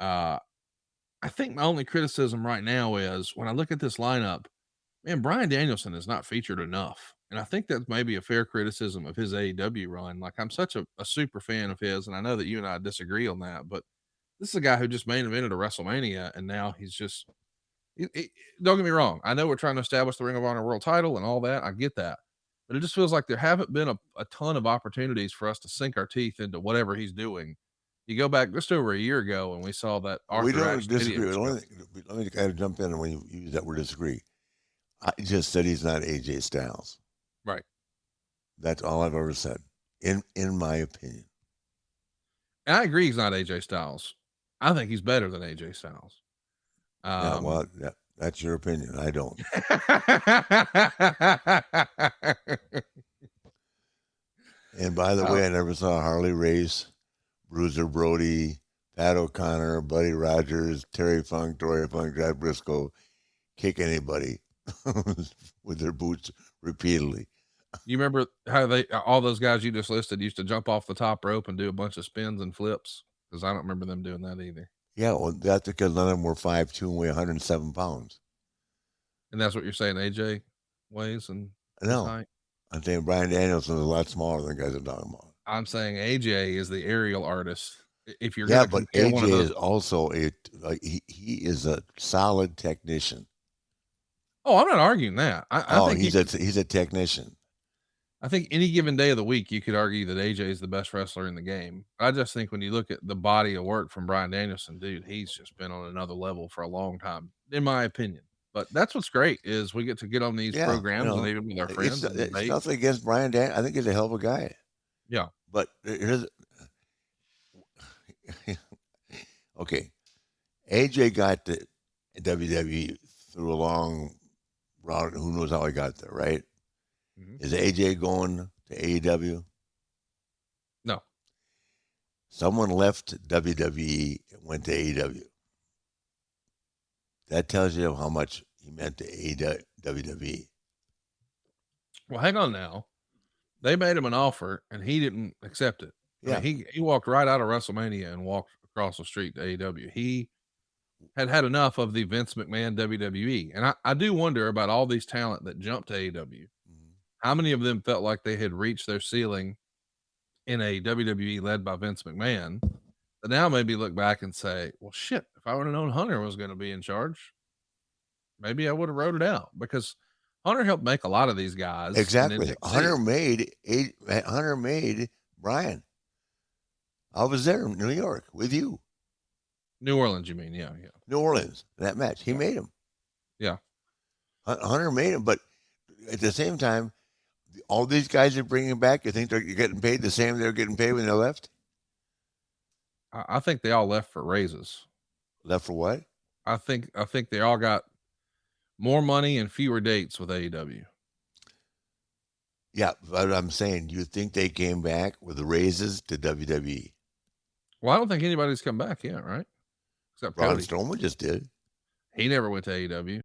Uh, I think my only criticism right now is when I look at this lineup, man, Bryan Danielson is not featured enough. And I think that's maybe a fair criticism of his AEW run. Like, I'm such a super fan of his, and I know that you and I disagree on that, but this is a guy who just main evented a WrestleMania, and now he's just don't get me wrong. I know we're trying to establish the Ring of Honor world title and all that. I get that. But it just feels like there haven't been a ton of opportunities for us to sink our teeth into whatever he's doing. You go back just over a year ago and we saw that We Arthur don't Ashe disagree. video show. Let me kind of jump in when you use that word disagree. I just said he's not AJ Styles. Right. That's all I've ever said, in my opinion. And I agree he's not AJ Styles. I think he's better than AJ Styles. Yeah, well, that's your opinion. I don't. And by the way, I never saw Harley Race, Bruiser Brody, Pat O'Connor, Buddy Rogers, Terry Funk, Jack Briscoe kick anybody with their boots repeatedly. You remember how all those guys you just listed used to jump off the top rope and do a bunch of spins and flips? Because I don't remember them doing that either. Yeah, well, that's because none of them were 5'2" and weigh 107 pounds. And that's what you're saying AJ weighs and his height? I'm saying Bryan Danielson is a lot smaller than the guys I'm talking about. I'm saying AJ is the aerial artist. If you're but AJ is also he is a solid technician. Oh, I'm not arguing that. I think he's a technician. I think any given day of the week, you could argue that AJ is the best wrestler in the game. I just think when you look at the body of work from Bryan Danielson, dude, he's just been on another level for a long time, in my opinion. But that's what's great is we get on these programs and even with our friends. It's nothing against Bryan Danielson. I think he's a hell of a guy. Yeah. But here's okay. AJ got to WWE through a long route. Who knows how he got there, right? Mm-hmm. Is AJ going to AEW? No. Someone left WWE and went to AEW. That tells you how much he meant to WWE. Well, hang on now. They made him an offer and he didn't accept it. Yeah. I mean, he walked right out of WrestleMania and walked across the street to AEW. He had enough of the Vince McMahon WWE. And I do wonder about all these talent that jumped to AEW. How many of them felt like they had reached their ceiling in a WWE led by Vince McMahon that now maybe look back and say, well, shit, if I would have known Hunter was going to be in charge, maybe I would have wrote it out because Hunter helped make a lot of these guys. Exactly. Hunter made Bryan. I was there in New York with you. New Orleans, you mean? Yeah. New Orleans, that match. He made him. Yeah. Hunter made him, but at the same time, all these guys are bringing back. You think they're getting paid the same they're getting paid when they left? I think they all left for raises. Left for what? I think they all got more money and fewer dates with AEW. Yeah, but I'm saying, do you think they came back with the raises to WWE? Well, I don't think anybody's come back yet, right? Except Braun Strowman just did. He never went to AEW.